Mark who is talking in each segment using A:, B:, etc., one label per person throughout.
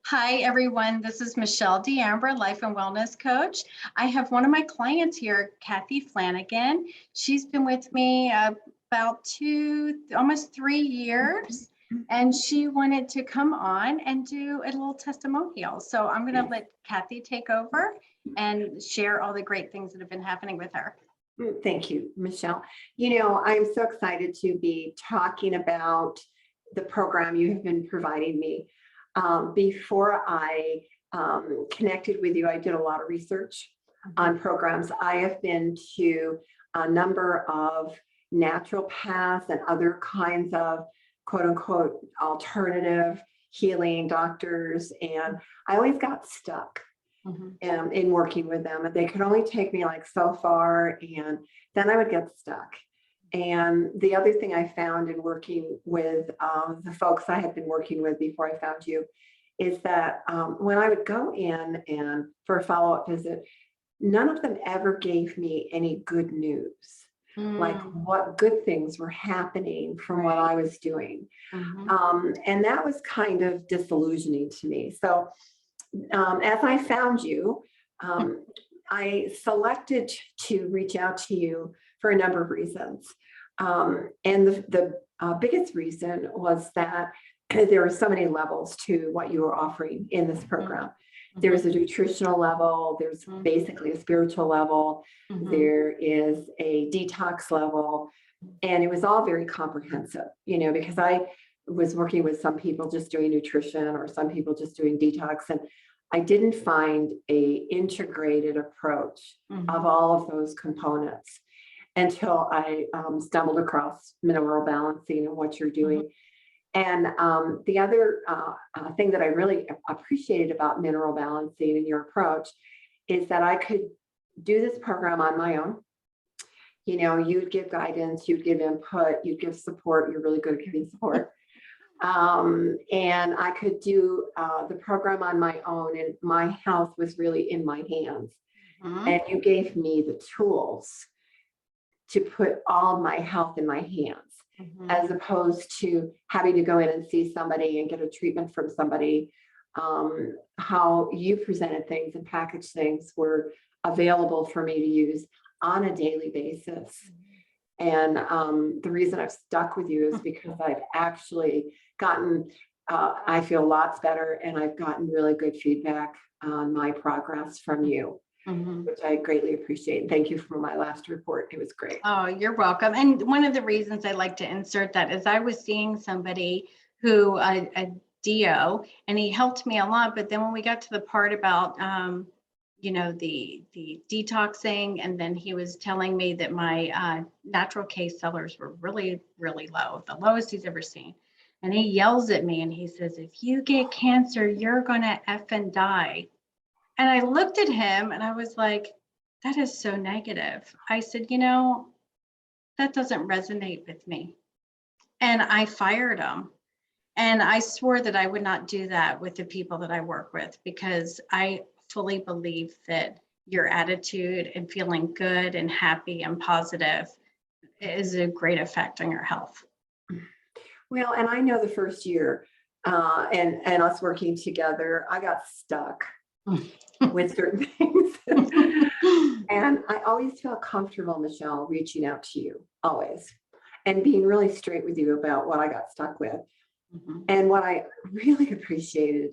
A: Hi, everyone. This is Michelle D'Ambra, Life and Wellness Coach. I have one of my clients here, Kathy Flanagan. She's been with me about almost 3 years, and she wanted to come on and do a little testimonial. So I'm going to let Kathy take over and share all the great things that have been happening with her.
B: Thank you, Michelle. I'm so excited to be talking about the program you have been providing me. Before I connected with you, I did a lot of research on programs. I have been to a number of naturopaths and other kinds of quote unquote alternative healing doctors, and I always got stuck in working with them. They could only take me like so far, and then I would get stuck. And the other thing I found in working with the folks I had been working with before I found you is that when I would go in and for a follow-up visit, none of them ever gave me any good news, like what good things were happening from what I was doing. And that was kind of disillusioning to me. So as I found you, I selected to reach out to you for a number of reasons. And the biggest reason was that there were so many levels to what you were offering in this program. There's a nutritional level, there's basically a spiritual level, there is a detox level, and it was all very comprehensive, because I was working with some people just doing nutrition or some people just doing detox, and I didn't find a integrated approach of all of those components until I stumbled across mineral balancing and what you're doing. And the other thing that I really appreciated about mineral balancing and your approach is that I could do this program on my own. You'd give guidance, you'd give input, you'd give support. You're really good at giving support. And I could do the program on my own, and my health was really in my hands. And you gave me the tools to put all my health in my hands, as opposed to having to go in and see somebody and get a treatment from somebody. How you presented things and packaged things were available for me to use on a daily basis. And the reason I've stuck with you is because I've actually gotten, I feel lots better, and I've gotten really good feedback on my progress from you, which I greatly appreciate. Thank you for my last report. It was great.
A: Oh, you're welcome. And one of the reasons I like to insert that is I was seeing somebody who, a DO, and he helped me a lot. But then when we got to the part about, the detoxing, and then he was telling me that my natural case sellers were really, really low, the lowest he's ever seen. And he yells at me and he says, if you get cancer, you're going to effing die. And I looked at him and I was like, that is so negative. I said, that doesn't resonate with me. And I fired him. And I swore that I would not do that with the people that I work with, because I fully believe that your attitude and feeling good and happy and positive is a great effect on your health.
B: Well, and I know the first year and us working together, I got stuck with certain things. And I always felt comfortable, Michelle, reaching out to you, always, and being really straight with you about what I got stuck with. And what I really appreciated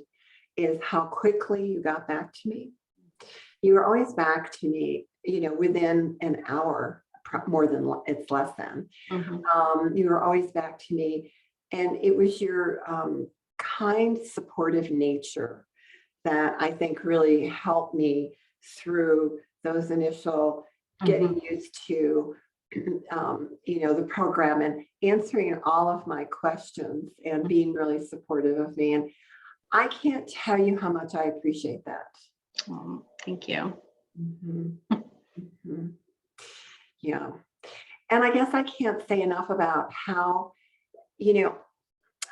B: is how quickly you got back to me. You were always back to me, within an hour, more than it's less than. You were always back to me. And it was your kind, supportive nature that I think really helped me through those initial getting used to, the program and answering all of my questions and being really supportive of me. And I can't tell you how much I appreciate that.
A: Oh, thank you.
B: Yeah. And I guess I can't say enough about how,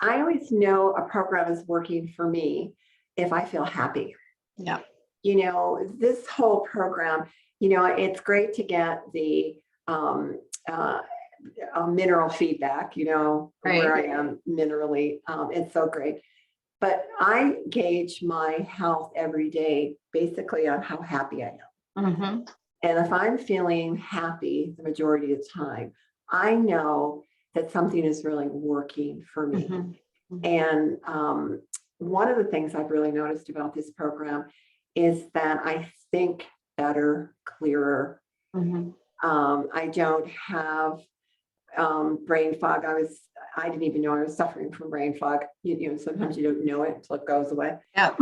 B: I always know a program is working for me if I feel happy.
A: Yeah.
B: This whole program, it's great to get the mineral feedback,
A: Right.
B: where I am minerally. It's so great. but I gauge my health every day basically on how happy I am.
A: Mm-hmm.
B: And if I'm feeling happy the majority of the time, I know that something is really working for me.
A: Mm-hmm.
B: And one of the things I've really noticed about this program is that I think better, clearer.
A: Mm-hmm.
B: I don't have brain fog. I didn't even know I was suffering from brain fog. You know, sometimes you don't know it until it goes away.
A: Yeah.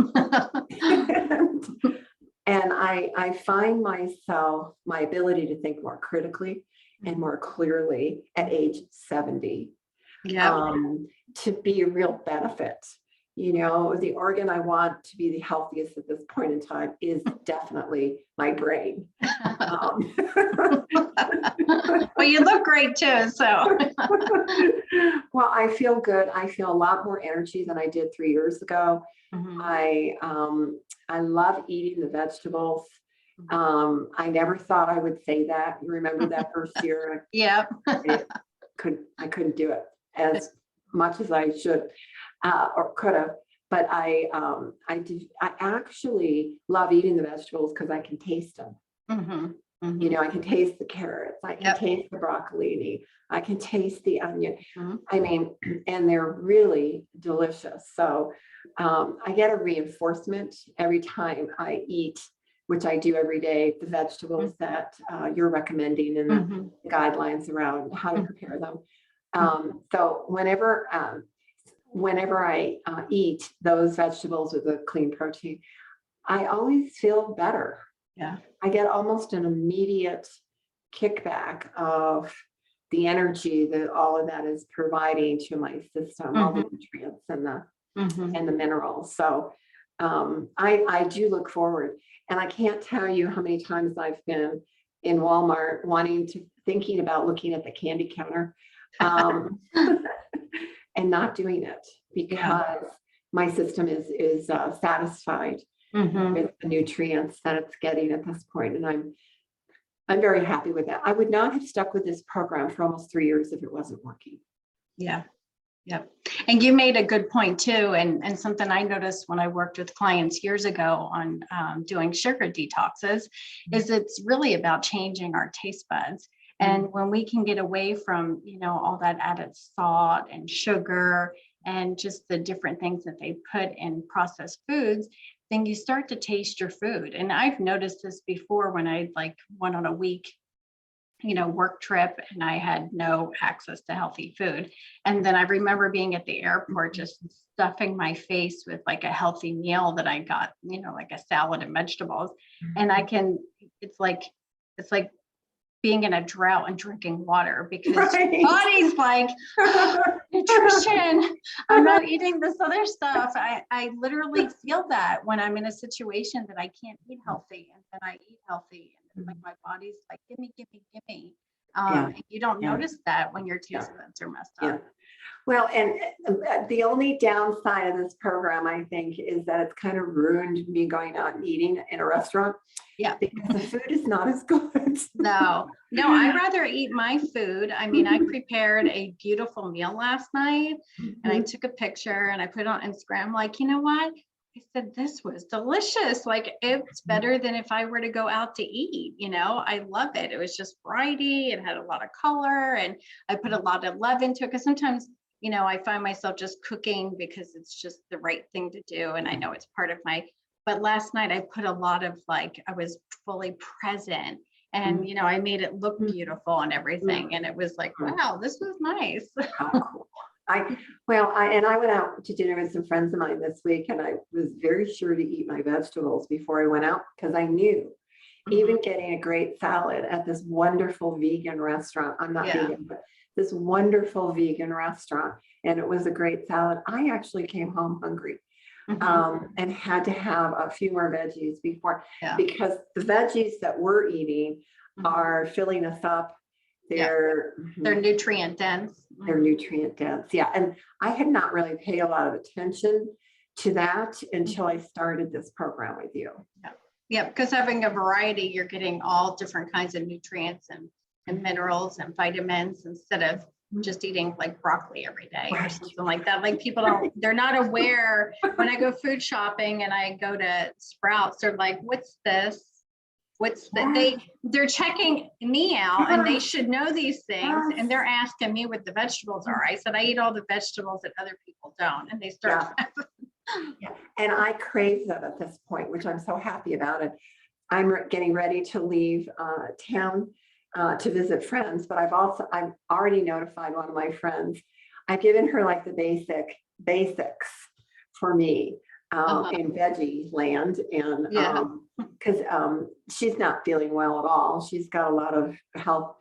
B: And I find myself, my ability to think more critically and more clearly at age 70,
A: Yeah.
B: to be a real benefit. You know, the organ I want to be the healthiest at this point in time is definitely my brain.
A: Well, you look great too, so.
B: Well, I feel good. I feel a lot more energy than I did 3 years ago.
A: Mm-hmm.
B: I love eating the vegetables. I never thought I would say that. You remember that first year?
A: Yeah.
B: I couldn't do it as much as I should or could have. But I actually love eating the vegetables because I can taste them.
A: Mm-hmm. Mm-hmm.
B: You know, I can taste the carrots, I can taste the broccoli, I can taste the onion.
A: Mm-hmm.
B: I mean, and they're really delicious. So I get a reinforcement every time I eat, which I do every day, the vegetables that you're recommending and the guidelines around how to prepare them. So whenever I eat those vegetables with a clean protein, I always feel better.
A: Yeah.
B: I get almost an immediate kickback of the energy that all of that is providing to my system, all the nutrients and the minerals. So I do look forward, and I can't tell you how many times I've been in Walmart thinking about looking at the candy counter and not doing it because my system is satisfied with the nutrients that it's getting at this point. And I'm very happy with that. I would not have stuck with this program for almost 3 years if it wasn't working.
A: Yeah. Yep. And you made a good point too. And something I noticed when I worked with clients years ago on doing sugar detoxes is it's really about changing our taste buds. And when we can get away from, you know, all that added salt and sugar and just the different things that they put in processed foods, then you start to taste your food. And I've noticed this before when I went on a week, you know, work trip and I had no access to healthy food. And then I remember being at the airport, just stuffing my face with like a healthy meal that I got, you know, like a salad and vegetables. And it's like being in a drought and drinking water because your body's like, nutrition, I'm not eating this other stuff. I literally feel that when I'm in a situation that I can't eat healthy and then I eat healthy and like my body's like, give me. And you don't notice that when your taste buds are messed up.
B: Well, and the only downside of this program, I think, is that it's kind of ruined me going out and eating in a restaurant. Yeah. Because the food is not as good.
A: No, I'd rather eat my food. I mean, I prepared a beautiful meal last night and I took a picture and I put it on Instagram, like, you know what? I said, this was delicious. Like, it's better than if I were to go out to eat, you know, I love it. It was just variety. It had a lot of color and I put a lot of love into it because sometimes, you know, I find myself just cooking because it's just the right thing to do. And I know it's part of but last night I put a lot of I was fully present and, you know, I made it look beautiful and everything. And it was like, wow, this was nice.
B: Oh, cool. I went out to dinner with some friends of mine this week and I was very sure to eat my vegetables before I went out because I knew even getting a great salad at this wonderful vegan restaurant, I'm not vegan, but this wonderful vegan restaurant, and it was a great salad. I actually came home hungry and had to have a few more veggies before because the veggies that we're eating are filling us up. They're
A: nutrient dense.
B: They're nutrient dense. Yeah. And I had not really paid a lot of attention to that until I started this program with you.
A: Yeah, because having a variety, you're getting all different kinds of nutrients and minerals and vitamins instead of just eating like broccoli every day or
B: Right.
A: something like that. Like people don't, they're not aware. When I go food shopping and I go to Sprouts, they're like, what's this? What's that? They're checking me out and they should know these things. And they're asking me what the vegetables are. I said, I eat all the vegetables that other people don't. And they start.
B: Yeah. And I crave that at this point, which I'm so happy about it. I'm getting ready to leave town to visit friends, but I've already notified one of my friends. I've given her like the basics for me in veggie land, and because she's not feeling well at all. She's got a lot of health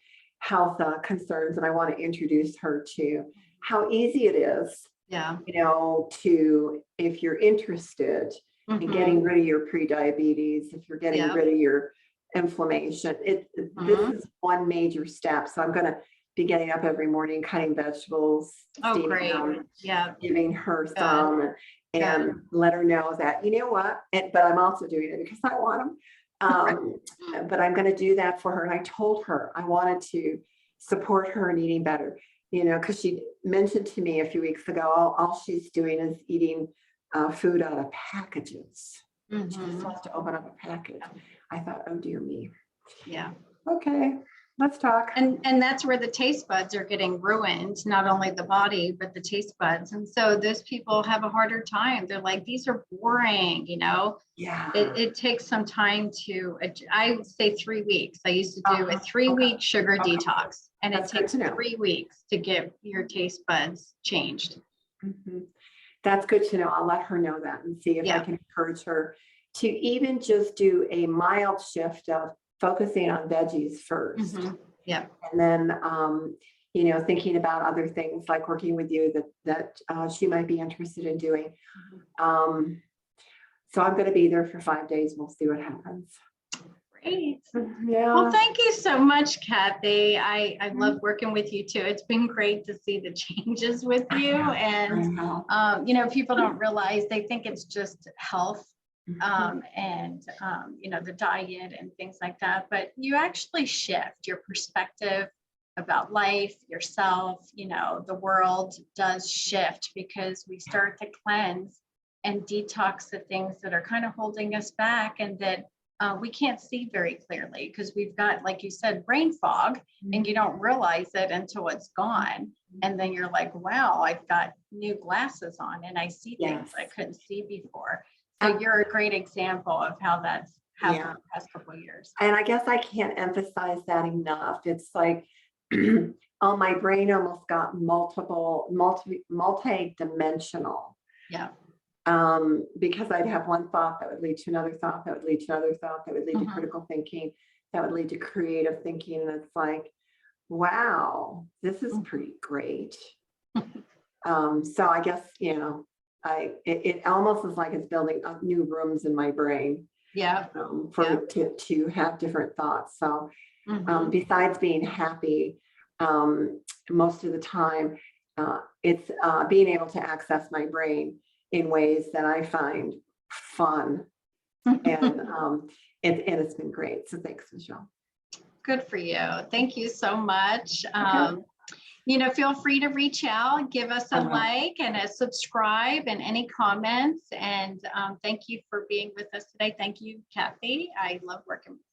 B: concerns, and I want to introduce her to how easy it is.
A: Yeah.
B: You know, if you're interested in getting rid of your pre-diabetes, if you're getting rid of your inflammation, this is one major step. So I'm going to be getting up every morning, cutting vegetables,
A: Great.
B: Giving her some, and let her know that, you know what, but I'm also doing it because I want them. But I'm going to do that for her. And I told her I wanted to support her in eating better, you know, because she mentioned to me a few weeks ago, all she's doing is eating food out of packages. She just wants to open up a package. I thought, oh dear me.
A: Yeah.
B: Okay, let's talk.
A: And that's where the taste buds are getting ruined, not only the body, but the taste buds. And so those people have a harder time. They're like, these are boring, you know?
B: Yeah.
A: It takes some time I would say 3 weeks. I used to do a 3-week sugar detox, and it takes 3 weeks to get your taste buds changed.
B: That's good to know. I'll let her know that and see if I can encourage her to even just do a mild shift of focusing on veggies first.
A: Yeah.
B: And then, you know, thinking about other things like working with you that she might be interested in doing. So I'm going to be there for 5 days. We'll see what happens.
A: Great.
B: Yeah.
A: Well, thank you so much, Kathy. I love working with you too. It's been great to see the changes with you. And, you know, people don't realize, they think it's just health and, you know, the diet and things like that. But you actually shift your perspective about life, yourself, you know, the world does shift because we start to cleanse and detox the things that are kind of holding us back and that we can't see very clearly because we've got, like you said, brain fog, and you don't realize it until it's gone. And then you're like, wow, I've got new glasses on and I see things I couldn't see before. So you're a great example of how that's happened in the past couple of years.
B: And I guess I can't emphasize that enough. It's like, my brain almost got multi-dimensional.
A: Yeah.
B: Because I'd have one thought that would lead to another thought, that would lead to another thought, that would lead to critical thinking, that would lead to creative thinking. And it's like, wow, this is pretty great. So I guess, you know, it almost is like it's building up new rooms in my brain. To have different thoughts. So besides being happy, most of the time, it's being able to access my brain in ways that I find fun, and it's been great. So thanks, Michelle.
A: Good for you. Thank you so much. You know, feel free to reach out, give us a like and a subscribe and any comments. And thank you for being with us today. Thank you, Kathy. I love working with you.